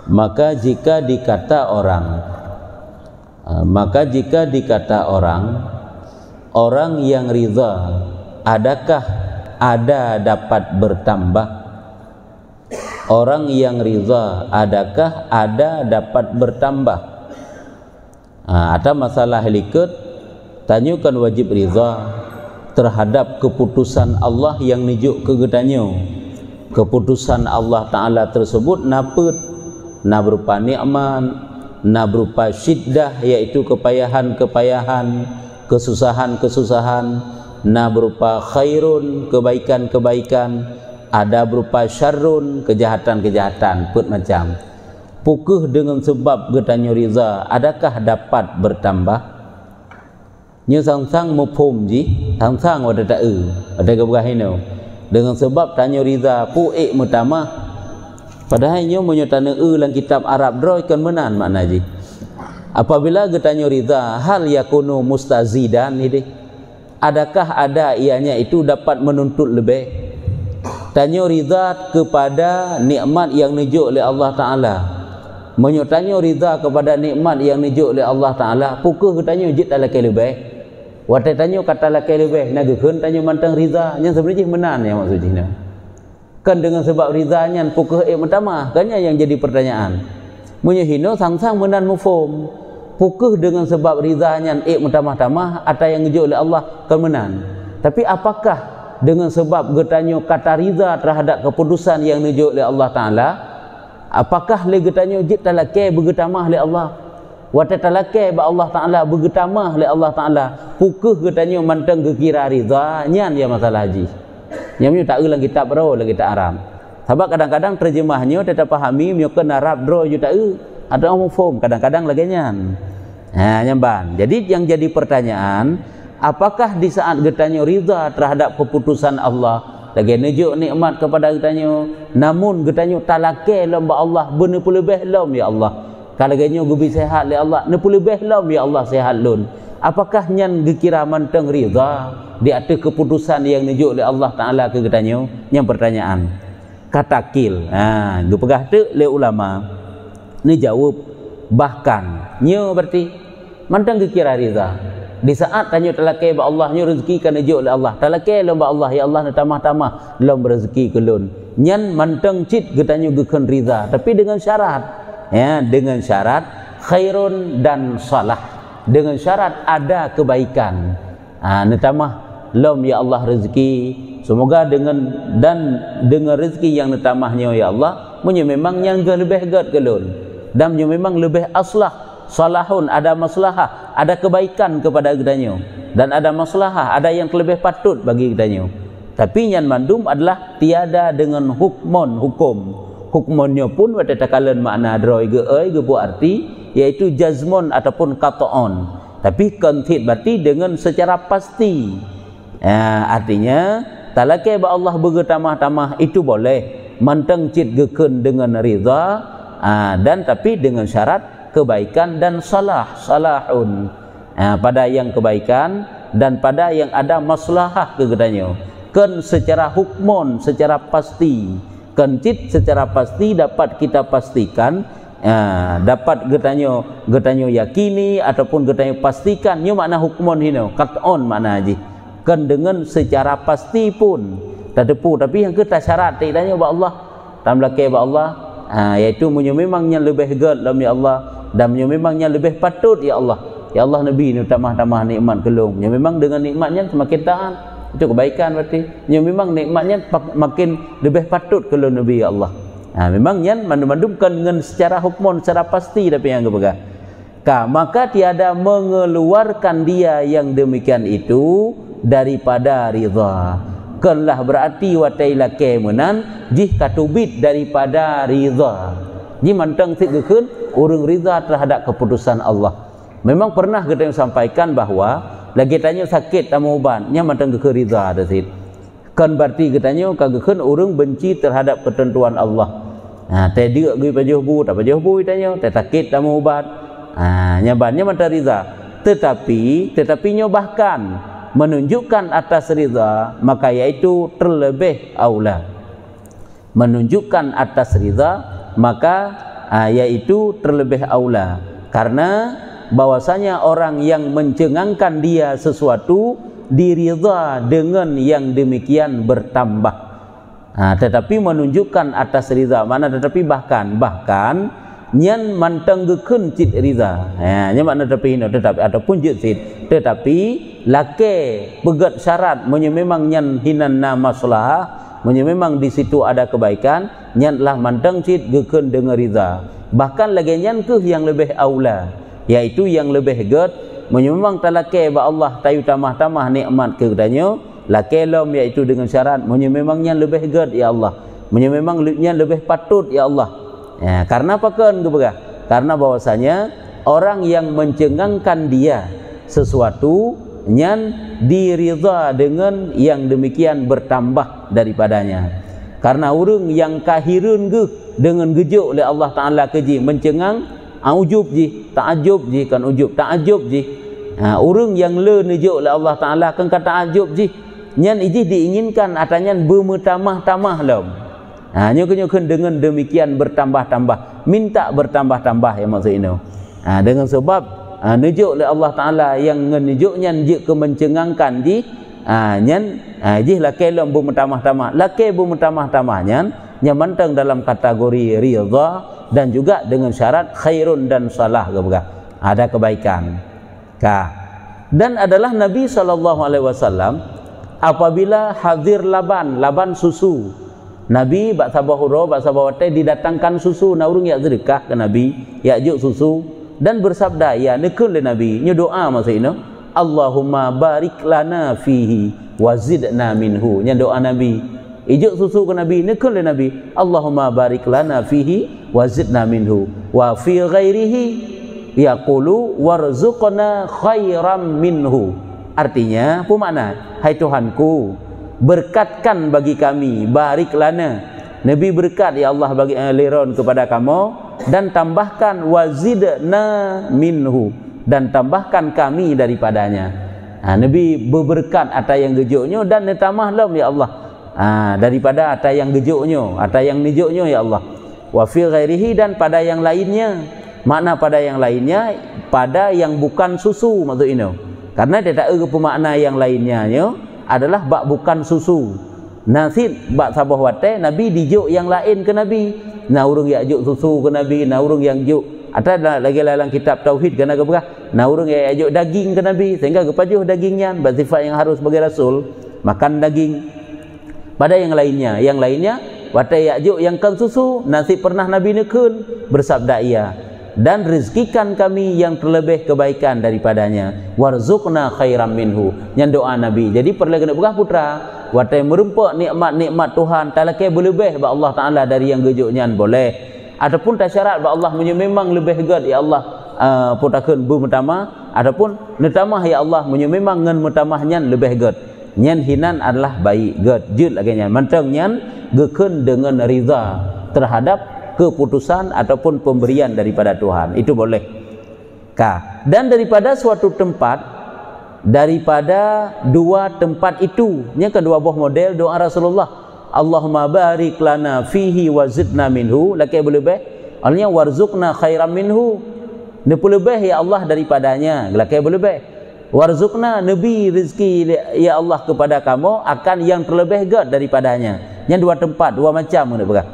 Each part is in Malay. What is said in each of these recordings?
Maka jika dikata orang orang yang ridha, adakah ada dapat bertambah? Orang yang ridha, adakah ada dapat bertambah? Ada masalah likut, tanyakan wajib ridha terhadap keputusan Allah yang nijuk ke gedanyo. Keputusan Allah Ta'ala tersebut na berupa nikmat, na berupa syiddah, yaitu kepayahan-kepayahan, kesusahan-kesusahan, na berupa khairun, kebaikan-kebaikan, ada berupa syarrun, kejahatan-kejahatan, put macam. Pukuh dengan sebab getanyo riza, adakah dapat bertambah? Nyo sang-sang mufhum ji, sang-sang wada ta'u, wada keberahino. Dengan sebab tanyo riza pu'ik mutamah. Padahal nyo menyotana dalam kitab Arab droi kan menan makna ji. Apabila getanyo riza hal yakunu mustazidan ini, adakah ada ianya itu dapat menuntut lebih? Tanyo riza kepada nikmat yang nijuk oleh Allah Ta'ala, menyotanyo riza kepada nikmat yang nijuk oleh Allah Ta'ala, pukul getanyo jit alakai lebih, watai tanyo kata alakai lebih, nagukun tanyo mantang riza yang sebenarnya menan ya maksudnya. Kan dengan sebab rizanya pukul pertama, kannya yang jadi pertanyaan. Menyehino sang-sang menan mufhum. Pukul dengan sebab rizanya pertama-tama atau yang nijuk oleh Allah kan menan. Tapi apakah dengan sebab getanyo kata riza terhadap keputusan yang nijuk oleh Allah Ta'ala, apakah le getanyo jit talakai bergetamah oleh Allah? Wata talakai ba Allah Ta'ala bergetamah oleh Allah Ta'ala, pukul getanyo mantang gekira riza nyan ya masalah haji. Yang tak ulang kitab bro lagi kitab Arab. Sebab kadang-kadang terjemahnya tetap pahami mio kena Arab bro ju tak ada mufhum kadang-kadang lagi nyan. Nyamban. Jadi yang jadi pertanyaan, apakah di saat getanyo ridha terhadap keputusan Allah, lagi nejuk nikmat kepada getanyo, namun getanyo talake lomba Allah bener puluh lebih lom ya Allah. Kalau genyo gubi sehat le Allah, ne puluh lebih lom ya Allah sehat lun. Apakah nyan gekira manteng ridha di atas keputusan yang nijuk oleh Allah Ta'ala ke getanyo? Yang pertanyaan katakil. Gepegah tu le ulama ni jawab bahkan nyo berarti manteng gekira ridha di saat tanyo talakai ba Allah nyo rezeki kan nijuk oleh Allah, talakai lomba Allah ya Allah na tamah-tamah lom rezeki kelun nyan manteng cit getanyo geken ridha, tapi dengan syarat dengan syarat khairun dan salah, dengan syarat ada kebaikan. Netamah lom ya Allah rezeki, semoga dengan rezeki yang netamahnya ya Allah munyo memang yang lebih gad kelun dan munyo memang lebih aslah salahun, ada maslahah, ada kebaikan kepada gedanyo dan ada maslahah, ada yang lebih patut bagi gedanyo. Tapi yang mandum adalah tiada dengan hukumonnya pun wata takalan makna droi ge bu arti, yaitu jazmon ataupun qat'on, tapi kontit berarti dengan secara pasti. Artinya talakai ba Allah bergetamah-tamah itu boleh manteng cit geken dengan ridha, dan tapi dengan syarat kebaikan dan salahun, pada yang kebaikan dan pada yang ada maslahah kegedanyo, kan secara hukmon, secara pasti, kan cit secara pasti dapat kita pastikan, dapat getanyo yakini ataupun getanyo pastikan nyo makna hukmon hino qat'on makna haji kan dengan secara pasti pun tak tepu, tapi yang kita syarat tidaknya ba Allah tamlakai ba Allah, yaitu munyo memangnya lebih gad lam ya Allah dan munyo memangnya lebih patut ya Allah Nabi ni tamah-tamah nikmat kelung, yang memang dengan nikmatnya semakin taat, itu kebaikan berarti yang memang nikmatnya makin lebih patut kelung Nabi ya Allah. Memang yang mandum-mandumkan dengan secara hukmon, secara pasti, tapi yang kepegang. Maka tiada mengeluarkan dia yang demikian itu daripada ridha. Kanlah berarti wataila kemenan jih katubit daripada ridha. Ni mantang sigekun urang ridha terhadap keputusan Allah. Memang pernah kita sampaikan bahawa lagi tanya sakit tamu uban, nya mantang ke ridha dasit. Kan berarti katanya kagekun urang benci terhadap ketentuan Allah. Tadi gui pajuh bu, tak pajuh bu tanya, sakit tamu ubat. Nyabannya mantang ridha. Tetapi nyo bahkan menunjukkan atas ridha, maka yaitu terlebih aula. Menunjukkan atas ridha, maka yaitu terlebih aula, karena bahwasanya orang yang mencengangkan dia sesuatu diridha dengan yang demikian bertambah. Tetapi menunjukkan atas ridha mana, tetapi bahkan nyan mantenggekeun cit ridha. Nya makna tapi hino tetapi ataupun jit cit, tetapi lake pegat syarat munye memang nyan hinanna maslahah, munye memang di situ ada kebaikan, nyan lah manteng cit gekeun dengan ridha. Bahkan lagi nyan ke yang lebih aula, yaitu yang lebih ged munye memang talake ba Allah tayu tamah-tamah nikmat ke katanya lake lom, yaitu dengan syarat munye memang nyan lebih ged ya Allah, munye memang nyan lebih patut ya Allah. Karena apa kan gebegah? Karena bahwasanya orang yang mencengangkan dia sesuatu nyan diridha dengan yang demikian bertambah daripadanya. Karena orang yang kahirun dengan gejuk oleh Allah Ta'ala keji mencengang ujub ji, ta'ajub ji, kan ujub ta'ajub ji. Orang yang le nejuk oleh Allah Ta'ala kan kata ta'ajub ji, nyan iji diinginkan atanya bermutamah-tamah lom. Nyokun dengan demikian bertambah-tambah, minta bertambah-tambah ya maksud ini. Dengan sebab nejuk oleh Allah Ta'ala yang ngenejuknya njuk ke mencengangkan ji, nyan ji laki lom bermutamah-tamah, laki bermutamah-tamah nyan manteng dalam kategori ridha dan juga dengan syarat khairun dan salah, ada kebaikan. Dan adalah Nabi SAW apabila hadir laban susu, Nabi bak sabahuro bak sabawate didatangkan susu, na urang yak sedekah ke Nabi yak juk susu dan bersabda ya nekun le Nabi nya doa maksudnya Allahumma barik lana fihi wa zidna minhu, nya doa Nabi ijuk susu ke Nabi nekun le Nabi Allahumma barik lana fihi wa zidna minhu wa fi ghairihi yaqulu warzuqna khairam minhu. Artinya apa makna? Hai Tuhanku, berkatkan bagi kami, barik lana, Nabi berkat ya Allah bagi liron kepada kamu, dan tambahkan wazidna minhu, dan tambahkan kami daripadanya. Nabi berberkat atas yang gejuknya dan tambah lam ya Allah daripada atas yang gejuknya, atas yang nijuknya ya Allah. Wa fi ghairihi, dan pada yang lainnya. Makna pada yang lainnya pada yang bukan susu maksud ini. Karena dia tak ada pemakna yang lainnya adalah bak bukan susu. Nasid bak sabah wate Nabi dijuk yang lain ke Nabi. Na urang yak juk susu ke Nabi, na urang yang juk ada lagi dalam kitab tauhid kana ke berah. Na urang yak juk daging ke Nabi sehingga kepajuh dagingnya bersifat yang harus sebagai rasul makan daging. Pada yang lainnya wate yak juk yang kan susu, nasib pernah Nabi nekun bersabda ia, dan rizkikan kami yang terlebih kebaikan daripadanya, warzuqna khairam minhu, yang doa Nabi. Jadi perlu kena berah putra watai merempak nikmat-nikmat Tuhan talake berlebih ba Allah Taala dari yang gejuknya boleh, ataupun tak syarat ba Allah memang lebih gad ya Allah putakeun bermutamah, ataupun netamah ya Allah memang ngan mutamahnya lebih gad, nyan hinan adalah baik gad jut lagi nyan manteng nyan gekeun dengan ridha terhadap keputusan ataupun pemberian daripada Tuhan, itu boleh. Dan daripada suatu tempat, daripada dua tempat itu, yang kedua buah model doa Rasulullah, Allahumma barik lana fihi wa zidna minhu, laki boleh beh, artinya warzuqna khairam minhu, ne boleh beh ya Allah daripadanya, laki boleh beh, warzuqna nabi rezeki ya Allah kepada kamu akan yang terlebih gad daripadanya. Yang dua tempat, dua macam mana berah.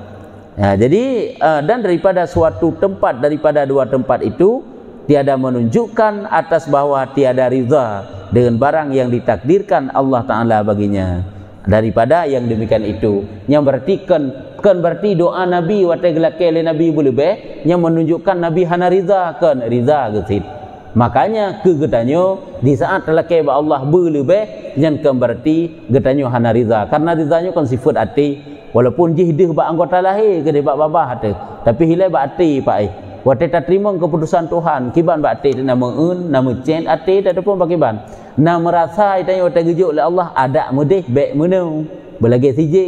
Jadi dan daripada suatu tempat, daripada dua tempat itu tiada menunjukkan atas bahwa tiada ridha dengan barang yang ditakdirkan Allah Ta'ala baginya daripada yang demikian itu, yang berarti kan berarti doa Nabi watai gelake le Nabi boleh be yang menunjukkan Nabi hana ridha kan ridha gesit. Makanya ke getanyo di saat lelaki ba Allah boleh be yang kan berarti getanyo hana ridha, karena ridhanya kan sifat hati. Walaupun jihdih bak anggota lahir ke dia bak babah hati, tapi hilai bak hati pak waktu tak terima keputusan Tuhan kiban bak hati nama nama cent hati tak ada pun bak kiban na merasa itanya waktu gejuk oleh Allah ada mudih baik menau belagi siji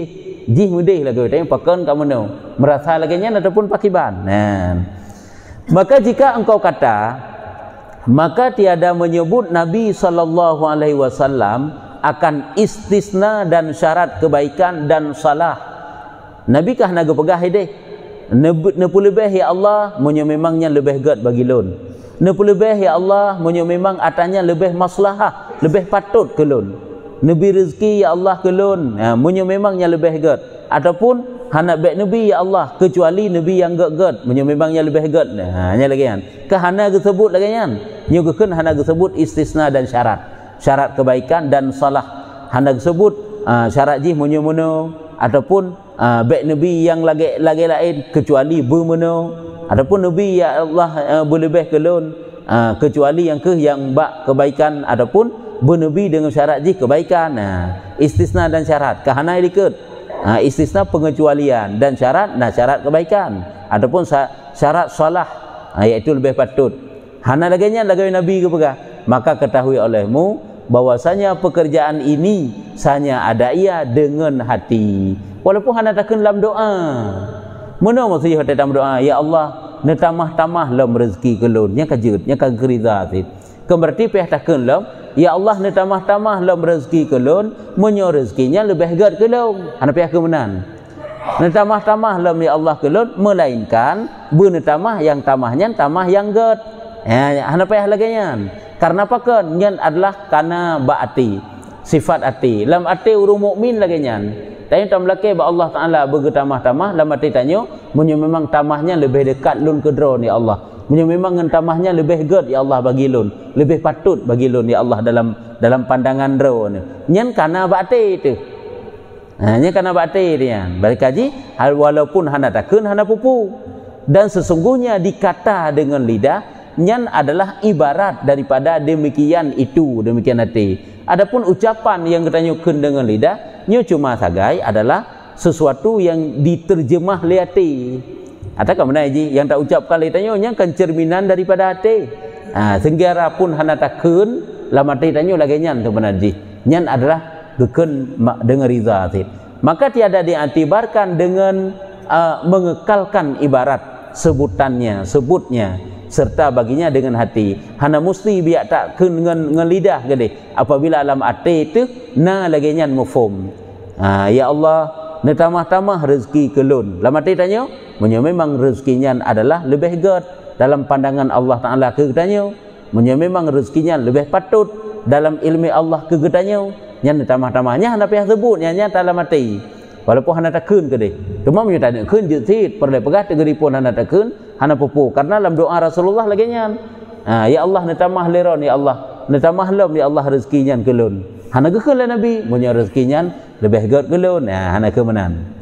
jih mudih lagi itanya pakan kamu menau merasa lagi nya ataupun pak kiban. Maka jika engkau kata, maka tiada menyebut Nabi SAW akan istisna dan syarat kebaikan dan salah. Nabi kah naga pegah deh lebih ya Allah munyo memangnya lebih gad bagi lun. Lebih ya Allah munyo memang atanya lebih maslahah, lebih patut ke lun. Nabi rezeki ya Allah ke lun, munyo memangnya lebih gad. Ataupun hana baik nabi ya Allah kecuali nabi yang gad munyo memangnya lebih gad. Nya lagi kan. Ke hana disebut lagi kan. Nyo keun hana disebut istisna dan syarat. Syarat kebaikan dan salah. Hana disebut syarat ji munyo-munyo ataupun baik nabi yang lagi lain kecuali bermeno ataupun nabi ya Allah berlebih ke lun kecuali yang bak kebaikan ataupun bernabi dengan syarat ji kebaikan. Istisna dan syarat kahana dikut istisna pengecualian dan syarat syarat kebaikan ataupun syarat salah iaitu lebih patut. Hana laganya lagi nabi ke pegah, maka ketahui olehmu bahwasanya pekerjaan ini sanya ada ia dengan hati. Walaupun hana takun dalam doa. Mana maksudnya hati dalam doa, ya Allah, ne tamah-tamah lam rezeki ke lun, nya kajut, nya kageriza ti. Berarti peh takun lam, ya Allah ne tamah-tamah lam rezeki ke lun, menyo rezekinya lebih gad ke lun. Hana peh ke menan. Ne tamah-tamah lam ya Allah ke lun, melainkan bu ne tamah yang tamahnya tamah yang gad. Hana peh laganya. Karena apa kan? Nyan adalah karena ba'ati, sifat ati. Lam ati urung mukmin lagi nyan. Tapi tam laki ba Allah Taala bergetamah-tamah lam ati tanyo, munyo memang tamahnya lebih dekat lun ke drone ya Allah. Munyo memang ngan tamahnya lebih gad ya Allah bagi lun, lebih patut bagi lun ya Allah dalam pandangan drone. Nyan karena ba'ati itu. Nyan karena ba'ati dia. Balik kaji, walaupun hana takun hana pupu. Dan sesungguhnya dikata dengan lidah nyan adalah ibarat daripada demikian itu, demikian hati. Adapun ucapan yang kita nyukun dengan lidah, nyo cuma sagai adalah sesuatu yang diterjemah li hati. Atau mana ji yang tak ucapkan lidahnya nya kan cerminan daripada hati. Sehingga pun hana takun lam hati tanyo lagi nyan tu benar ji. Nyan adalah gekun dengan riza hati. Maka tiada diantibarkan dengan mengekalkan ibarat sebutannya, sebutnya serta baginya dengan hati. Hana mesti biak tak dengan lidah gede. Apabila alam hati itu lagi nyan mufhum. Ya Allah, ne tamah-tamah rezeki ke lun. Lam hati tanya, munyo memang rezekinya adalah lebih gad dalam pandangan Allah Taala ke tanya. Munyo memang rezekinya lebih patut dalam ilmu Allah ke tanya. Nyan tamah-tamahnya hana payah sebut nya dalam hati. Walaupun hana takun ke deh. Cuma munyo tak kun jetit perle pegah tegeri pun hana takun, hana pupu karena dalam doa Rasulullah lagi nyan. Ya Allah ne tamah leron ya Allah. Ne tamah lam ya Allah rezekinya ke lun. Hana gekeun Nabi munyo rezekinya lebih gad ke lun. Hana ke menan.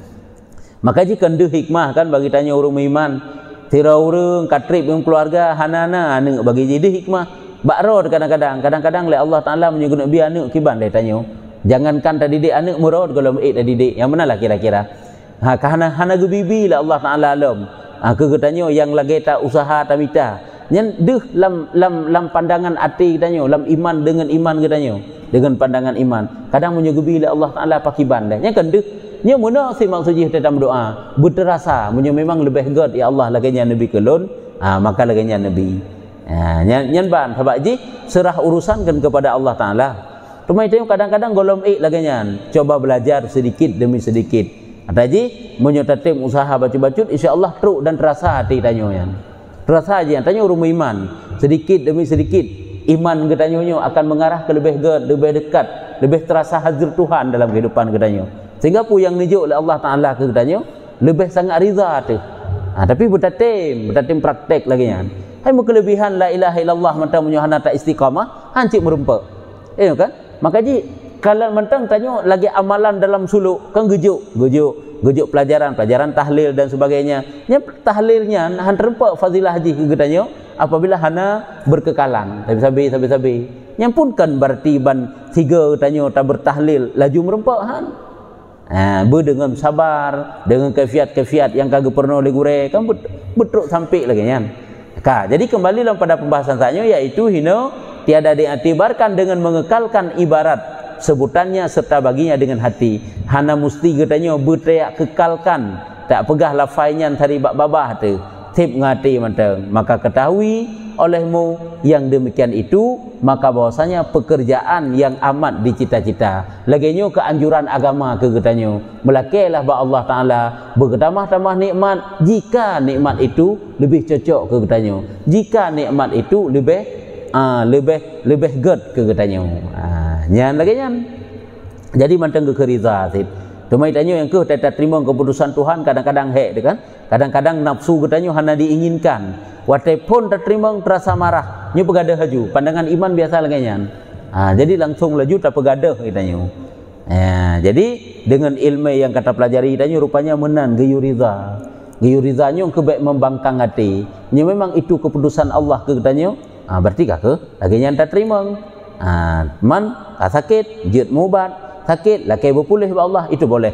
Maka jika ndu hikmah kan bagi tanya urang iman, tira urang katrip dengan keluarga hanana anu bagi jadi hikmah. Bakro kadang-kadang le Allah Taala menyugun nabi anu kiban le tanya. Jangankan tadi dik anak murad kalau tadi dik yang mana lah kira-kira. Karena hana gebibi lah Allah Taala alam. Kegetanyo yang lagi tak usaha tamita. Nyen deh lam pandangan hati ketanyo, lam iman dengan iman ketanyo, dengan pandangan iman. Kadang menyegebi lah Allah Taala pakiban dah. Nya kan deh nya mana si maksudnya dalam doa berterasa munyo memang lebih gad ya Allah lagi nya nabi kelun, maka lagi nya nabi. Nyen ban sebab ji serah urusan kan kepada Allah Taala. Cuma itu kadang-kadang golom lagi nyan, coba belajar sedikit demi sedikit. Ada ji munyo tatim usaha baca-bacut insyaallah truk dan terasa hati tanyo yan. Terasa aja tanya urung iman, sedikit demi sedikit iman ketanyo akan mengarah ke lebih gad, lebih dekat, lebih terasa hadir Tuhan dalam kehidupan ketanyo. Sehingga pu yang nijuk oleh Allah Taala ke ketanyo lebih sangat riza tu. Tapi bertatim praktek lagi nyan. Hai kelebihan la ilaha illallah mentang munyo hana tak istiqamah, hancik merempak. Kan? Maka ji kalau mentang tanyo lagi amalan dalam suluk kan gejuk pelajaran tahlil dan sebagainya. Nya tahlilnya han rempak fadilah haji ke tanyo apabila hana berkekalan. Tapi sabi. Nya pun kan berarti ban 3 tanyo tak bertahlil laju merempak han. Dengan sabar, dengan kefiat yang kagak pernah digure kan betruk sampai lagi nya. Jadi kembali pada pembahasan tanyo yaitu hino tiada diatibarkan dengan mengekalkan ibarat sebutannya serta baginya dengan hati. Hana musti katanya berteriak kekalkan, tak pegah lafainya tadi bak babah tu tip ngati manteng. Maka ketahui olehmu yang demikian itu, maka bahwasanya pekerjaan yang amat dicita-cita laginya keanjuran agama ke katanya melakailah ba Allah Taala bertambah-tambah nikmat jika nikmat itu lebih cocok ke katanya, jika nikmat itu lebih good ke katanya. Nyan lagi nyan. Jadi manteng ke riza sip. Tumai tanya yang ke tak terima keputusan Tuhan kadang-kadang hek kan? Kadang-kadang nafsu katanya hana diinginkan. Watai pun tak terima terasa marah. Nyu pegadah haju. Pandangan iman biasa lagi nyan. Jadi langsung laju tak pegadah katanya. Jadi dengan ilmu yang kata pelajari tanya rupanya menan geyu riza. Geyu rizanya ke baik membangkang hati. Nyu memang itu keputusan Allah ke katanya. Berarti kah ke? Lagi nyan tak terima. Man sakit, jid mubat. Sakit lakai berpulih kepada Allah itu boleh.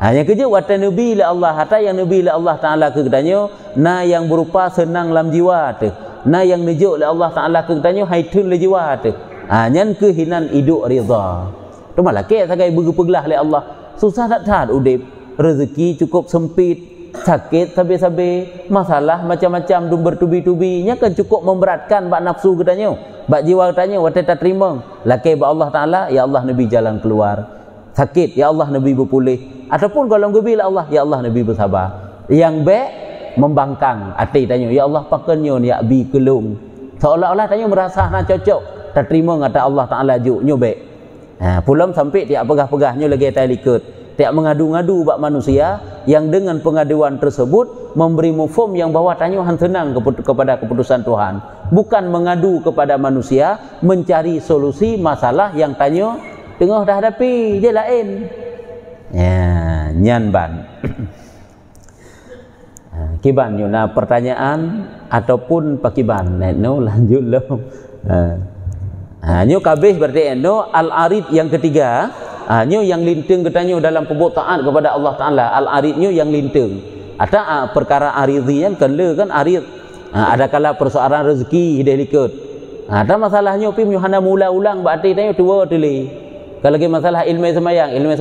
Yang kerja watan nabi la Allah hatta yang nabi la Allah Taala ke katanya na yang berupa senang lam jiwa tu, na yang nejuk la Allah Taala ke katanya haitun la jiwa tu. Nyan kehinan hidup ridha tu malaki sagai bergepegelah le Allah susah tak tahan udip, rezeki cukup sempit, sakit sabe-sabe, masalah macam-macam dum bertubi-tubi nya kan cukup memberatkan bak nafsu katanya, bak jiwa katanya watai tak terima lakai ba Allah Taala ya Allah nabi jalan keluar, sakit ya Allah nabi berpulih, ataupun kalau ngebil Allah ya Allah nabi bersabar, yang baik membangkang hati tanya ya Allah pakannya ya bi kelung seolah-olah tanya merasa nak cocok tak terima ngata Allah Taala juk nyobek. Pulang sampai tiap pegah-pegahnya lagi tai likut, tiap mengadu-ngadu bak manusia yang dengan pengaduan tersebut memberi mufhum yang bahawa tanya han tenang kepada keputusan Tuhan, bukan mengadu kepada manusia mencari solusi masalah yang tanya tengah dah hadapi dia lain. Nyan ban. Kiban yuna pertanyaan ataupun pakiban no lanjut lo. Nyo kabeh berarti no al-arid yang ketiga. Nyo yang linting katanya dalam perbuat taat kepada Allah Taala, al-arid nyo yang linting. Ada perkara aridhian kala kan arid. Ada kala persoalan rezeki dia likut. Ada masalahnya pi hana mula ulang berarti tanya tua tuli. Kalau lagi masalah ilmu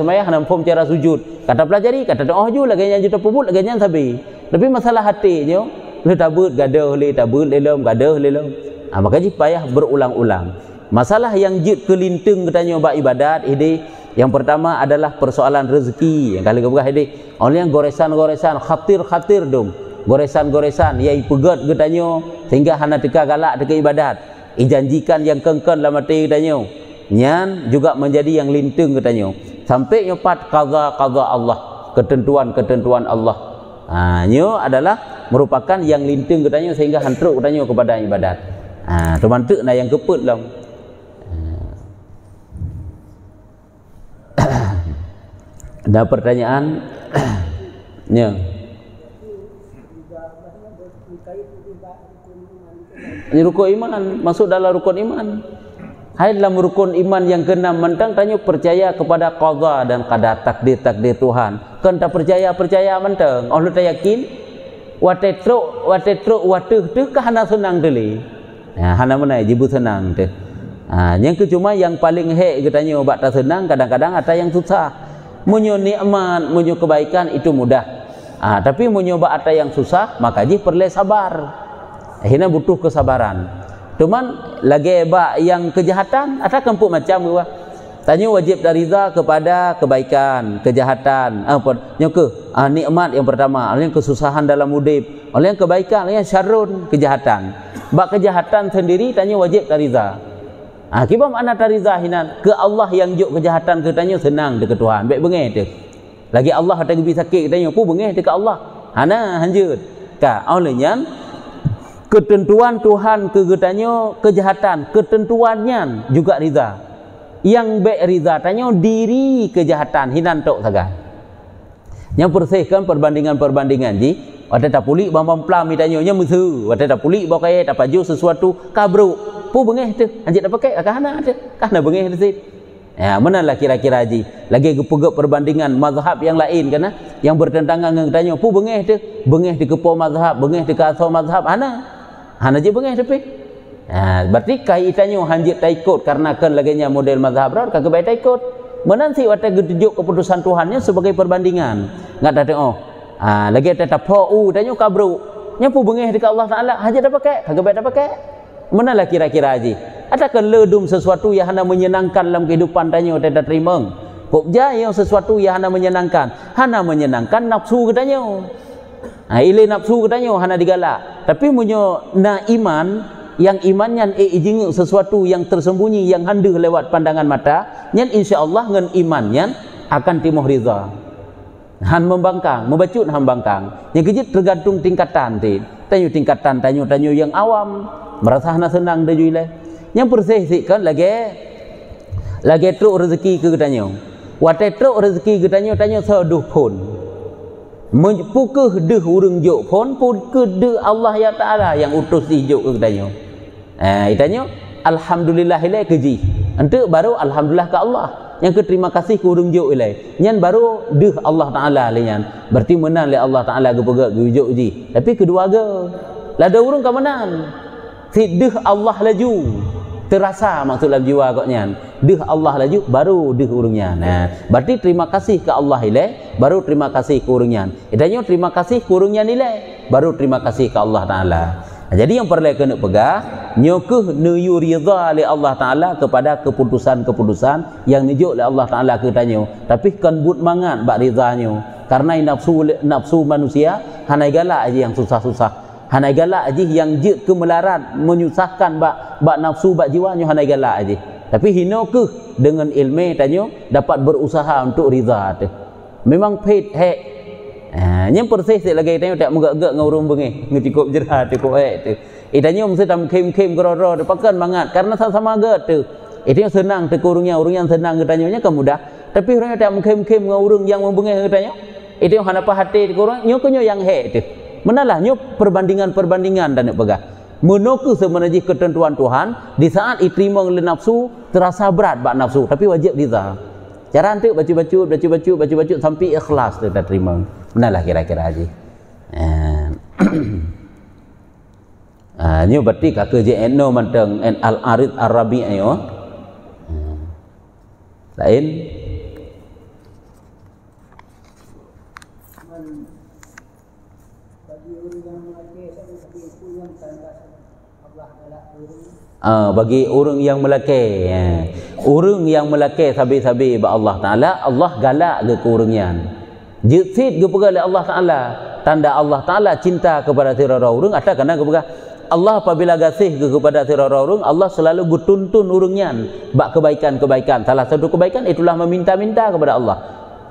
semayang hana form cara sujud. Kata pelajari, kata doa ju lagi yang juta puput lagi yang sabi. Tapi masalah hati nyo le tabut gadah le tabut lelom gadah lelom. Maka ji payah berulang-ulang. Masalah yang jid kelinting katanya bak ibadat ini yang pertama adalah persoalan rezeki. Yang kali kebegah ini oleh yang goresan-goresan khatir dong. Goresan-goresan yai pegat katanya sehingga hana teka galak teka ibadat. Ijanjikan yang kengken dalam hati katanya. Nyan juga menjadi yang linting katanya. Sampai nyopat qada Allah, ketentuan Allah. Nyo adalah merupakan yang linting katanya sehingga hantruk katanya kepada ibadat. Tu mantuk na yang keput lah. Ada pertanyaan? Ya. Ini rukun iman, masuk dalam rukun iman. Hai dalam rukun iman yang keenam mentang tanya percaya kepada qada dan qadar, takdir Tuhan. Kan tak percaya mentang. Allah tak yakin watai truk watuh tu ke hana senang tuli. Hana mana jibu senang tu. Yang cuma yang paling hek katanya obat tak senang, kadang-kadang ada yang susah. Munyo nikmat, munyo kebaikan itu mudah. Tapi munyo ada yang susah, maka ji perlu sabar. Hina butuh kesabaran. Cuman lagi bak yang kejahatan, ada kempuk macam gua. Tanya wajib riza kepada kebaikan, kejahatan. Nikmat yang pertama, yang kesusahan dalam hidup. Oleh yang kebaikan, yang syarrun, kejahatan. Bak kejahatan sendiri tanya wajib riza. Kibam anak tariza hinan ke Allah yang juk kejahatan katanya senang dekat Tuhan. Baik bengeh tu. Lagi Allah ada gebi sakit katanya pu bengeh dekat Allah. Hana hanjut. Ka olehnya ketentuan Tuhan ke katanya kejahatan, ketentuannya juga riza. Yang baik riza tanya diri kejahatan hinan tok saga. Yang persihkan perbandingan ji. Ada tak pulih bambam plam ditanya nya musuh. Ada tak pulih bawa kaya tak paju sesuatu kabruk. Pu bengeh tu anjit tak pakai kahana tu kahana bengeh tu sit. Manalah kira-kira haji lagi gepegep perbandingan mazhab yang lain kana yang bertentangan dengan tanya pu bengeh tu bengeh di kepo mazhab bengeh di kaso mazhab hana je bengeh tapi berarti kaitannya hanjit tak ikut karena kan laginya model mazhab rar kagak baik tak ikut menan si wata getujuk keputusan Tuhannya sebagai perbandingan ngat ada lagi ada tapu tanya kabru nyapu bengih dekat Allah Taala haji dah pakai kagak baik dah pakai. Manalah kira-kira haji? Adakah ledum sesuatu yang hana menyenangkan dalam kehidupan tanya tidak terima? Kok jaya sesuatu yang hana menyenangkan nafsu katanya. Ile nafsu katanya hana digalak. Tapi munyo na iman yang imannya jinguk sesuatu yang tersembunyi yang handu lewat pandangan mata, nyan insyaallah ngan imannya akan timuh ridha. Han membangkang, membacut han bangkang. Yang kejut tergantung tingkatan ti. Tanyo yang awam merasa hana senang dah juile. Yang persihkan lagi truk rezeki ke tanyo. Watai truk rezeki ke tanyo seduh pun. Pukul deh urang juk pun ke deh Allah ya Taala yang utus dijuk ke tanyo. Itanyo alhamdulillah ilai keji. Ente baru alhamdulillah ke Allah. Yang ke terima kasih ke urang juk ilai. Nyan baru deh Allah Taala lenyan. Berarti menang le Allah Taala ke pegak juk ji. Tapi kedua ge lada urang ka menang. Si deh Allah laju. Terasa maksud dalam jiwa koknya. Deh Allah laju baru deh urangnya. Nah, berarti terima kasih ke Allah ilai baru terima kasih ke urangnya. Itanyo terima kasih ke urangnya ilai baru terima kasih ke Allah Taala. Jadi yang perlu kena pegah nyokuh nuyu ridha li Allah Taala kepada keputusan-keputusan yang nijuk oleh Allah Taala ke tanyo. Tapi kan but mangat bak ridhanyo. Karena nafsu manusia hanai galak aja yang susah-susah. Hanai galak aja yang jid ke melarat menyusahkan bak nafsu bak jiwanyo hanai galak aja. Tapi hino ke dengan ilmu tanyo dapat berusaha untuk ridha tu. Memang paid hek. Yang persis lagi tanyo tak megak-gak ngurung bengih ngecikup jerah tu ko tu. Tanyo mesti tam kem-kem geroro tu pakan mangat karena sama-sama gak tu. Itu senang te urungnya senang ke tanyo nya kan mudah. Tapi orangnya tak kem-kem ngurung yang membengih ke tanyo. Itu hana pa hati ke urang nyo kenyo yang hek tu. Menalah nyo perbandingan dan pegah. Menoku semenajih ketentuan Tuhan di saat diterima oleh nafsu terasa berat bak nafsu tapi wajib ridha. Cara antuk baca sampai ikhlas tu dah terima. Menalah kira-kira haji. Nyo berarti kakak JNO manteng al-arid arabi ayo. Lain bagi orang yang melaki orang yang melaki sabi-sabi ba Allah Ta'ala Allah galak ke orangnya jitsit ke perkara Allah Ta'ala tanda Allah Ta'ala cinta kepada tirara orang ada kena ke perkara Allah apabila kasih kepada tirara orang Allah selalu gutuntun orangnya bak kebaikan-kebaikan salah satu kebaikan itulah meminta-minta kepada Allah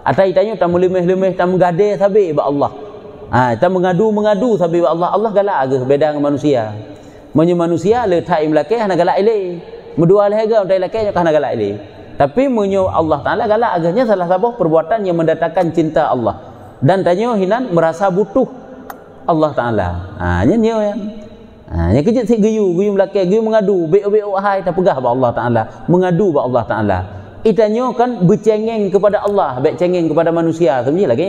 atau itanya tak melimih-limih tak menggadai sabi ba Allah tak mengadu sabi ba Allah Allah galak ke beda dengan manusia. Menyo manusia le thai melake hana galak ile. Medua lehaga untai lake hana galak ile. Tapi menyo Allah Taala galak agaknya salah satu perbuatan yang mendatangkan cinta Allah. Dan tanyo hinan merasa butuh Allah Taala. Nyo yang. Nya kejut si geyu melake, geyu mengadu, beo hai tak pegah ba Allah Taala, mengadu ba Allah Taala. Itanyo kan bercengeng kepada Allah, baik cengeng kepada manusia. Sebenarnya lagi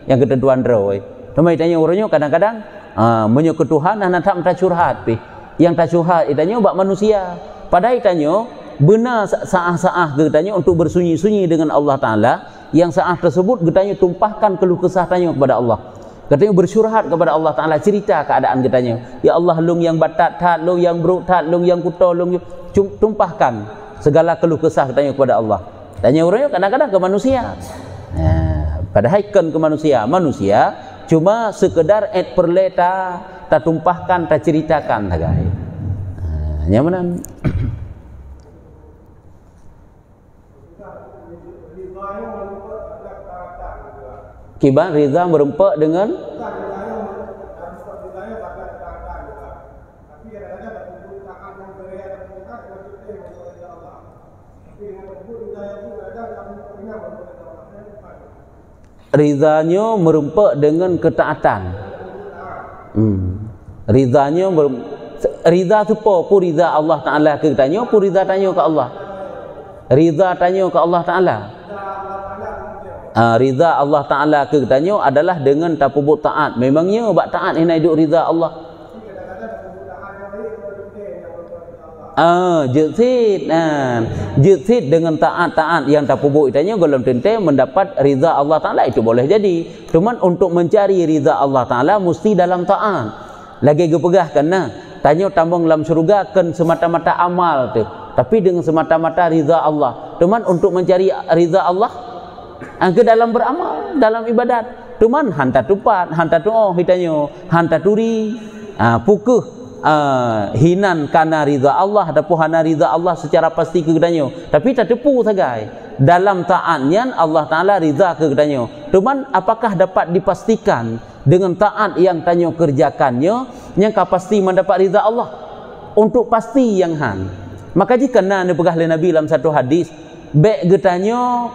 yang ketentuan roy. Sampai tanya orangnya kadang-kadang menyo ke Tuhan hana tak minta curhat pi. Yang tak curhat itanya bak manusia. Padahal itanya benar saah-saah getanya untuk bersunyi-sunyi dengan Allah Taala, yang saah tersebut getanya tumpahkan keluh kesah tanya kepada Allah. Katanya bersyurhat kepada Allah Taala, cerita keadaan getanya. Ya Allah, long yang batat tat, long yang bruk tat, long yang kuto, long tumpahkan segala keluh kesah katanya kepada Allah. Tanya orangnya kadang-kadang ke manusia. Padahal kan ke manusia cuma sekedar perleta tak tumpahkan, tak ceritakan tagai. Nyamanan. Kibar ridha merempak dengan ridhanya merempak dengan ketaatan. Ridhanya ridha sepa pu ridha Allah Taala ke tanya pu ridha tanya ke Allah. Ridha tanya ke Allah Taala. Ridha Allah Taala ke tanya adalah dengan tapubut taat. Memangnya bak taat hendak hidup ridha Allah. Jizid jizid dengan taat-taat yang tak pubuk itanya golong tente mendapat ridha Allah Ta'ala, itu boleh jadi. Cuman untuk mencari ridha Allah Ta'ala mesti dalam taat. Lagi gepegah kena tanya tambang dalam syurga kan semata-mata amal tu, tapi dengan semata-mata ridha Allah. Cuman untuk mencari ridha Allah ke dalam beramal, dalam ibadat. Cuman hantar tupat, hantar doa hitanya, hantar turi pukuh hinan kana ridha Allah ataupun hana ridha Allah secara pasti kegedanyo, tapi tak tepu sagai dalam taatnya Allah Ta'ala ridha kegedanyo. Cuman apakah dapat dipastikan dengan taat yang tanyo kerjakannya yang pasti mendapat ridha Allah? Untuk pasti yang han, maka jika nak pegah oleh Nabi dalam satu hadis, baik getanyo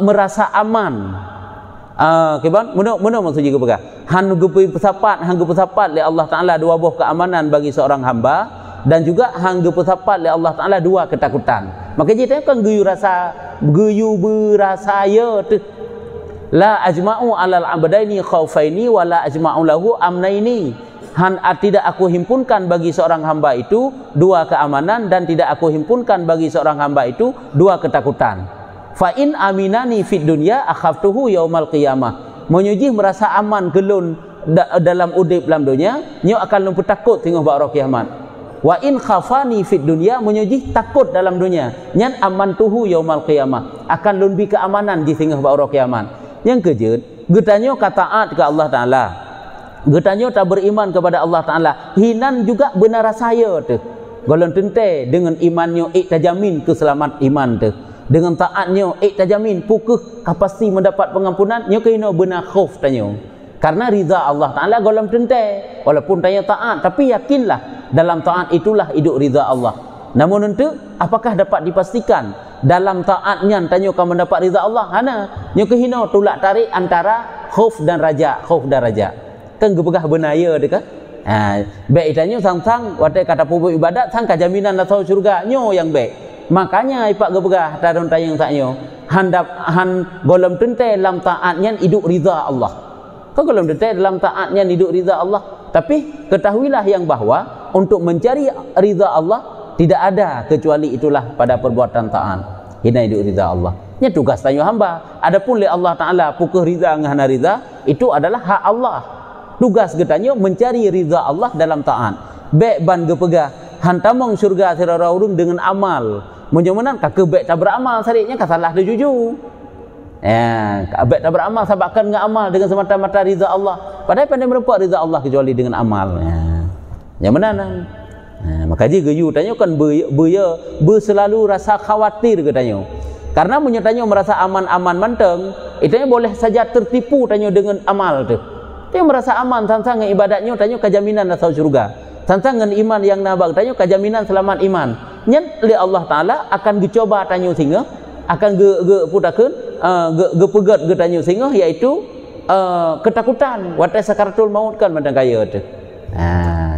merasa aman. Keban mana maksud juga pegah han gepi pesapat le Allah Taala dua buah keamanan bagi seorang hamba, dan juga hang gepesapat le Allah Taala dua ketakutan. Maka kita kan geyu berasa ya tu la ajma'u alal abdaini khaufaini wala ajma'u lahu amnaini. Tidak aku himpunkan bagi seorang hamba itu dua keamanan, dan tidak aku himpunkan bagi seorang hamba itu dua ketakutan. Fa in aminani fid dunya akhaftuhu yaumal qiyamah. Menyuji merasa aman kelun dalam udip dalam dunia, nyo akan lumpuh takut tengok ba'ra kiamat. Wa in khafani fid dunya, menyuji takut dalam dunia, nyan amantuhu yaumal qiyamah, akan lebih keamanan di tengah ba'ra kiamat. Yang kejut, getanyo kataat ke Allah Taala, getanyo tak beriman kepada Allah Taala, hinan juga benar saya tu. Golong tente dengan imannya iktajamin keselamat iman tu. Dengan taatnya iktajamin pukuh pasti mendapat pengampunan, nyo kena benar khauf tanyo. Karena ridha Allah Taala golong tente, walaupun tanya taat, tapi yakinlah dalam taat itulah hidup ridha Allah. Namun untuk apakah dapat dipastikan dalam taatnya tanyo akan mendapat ridha Allah? Hana nyo kena tolak tarik antara khauf dan raja, khauf dan raja. Kan gepegah benaya dekat. Baik tanyo sang-sang watai kata pubuk ibadat sang jaminan atau syurga nyo yang baik. Makanya ipak gepegah tarun tayang taknyo han golom tente dalam taatnya hidup ridha Allah. Kau golom tente dalam taatnya hidup ridha Allah. Tapi ketahuilah yang bahwa untuk mencari ridha Allah tidak ada kecuali itulah pada perbuatan taat. Hina hidup ridha Allah. Nya tugas tanyo hamba. Adapun li Allah Taala pukuh ridha ngahana ridha, itu adalah hak Allah. Tugas getanyo mencari ridha Allah dalam taat. Baik ban gepegah hantamong surga sirara urung dengan amal. Menjamanan kakek baik tak beramal sariknya kasalah dia jujur. Baik tak beramal sabakkan dengan amal dengan semata-mata ridha Allah. Padahal pandai menempat ridha Allah kecuali dengan amal. Yang mana? Maka dia geyu tanya kan selalu rasa khawatir ke tanya. Karena menyertanya merasa aman-aman manteng, itanya boleh saja tertipu tanya dengan amal tu. Dia merasa aman tentang ibadatnya tanya kejaminan asal surga. Tentang iman yang nabak tanya kejaminan selamat iman. Nyen li Allah Taala akan dicoba tanya singa, akan putakeun pegat tanya singa, iaitu ketakutan watai sakaratul maut kan mandang kaya tu.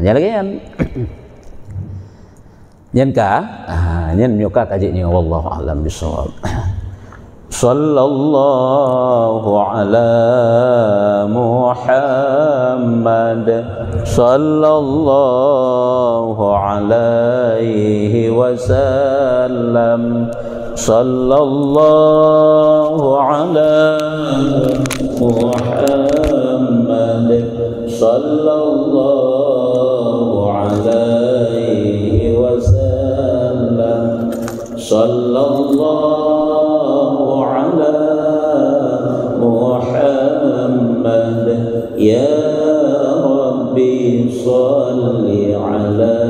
Nya lagi kan. Nyen ka nyen nyoka kajiknya wallahu a'lam bissawab. Sallallahu ala Muhammad sallallahu alaihi wasallam. Sallallahu ala Muhammad sallallahu alaihi wasallam. Sallallahu Muhammad ya Rabbi salli ala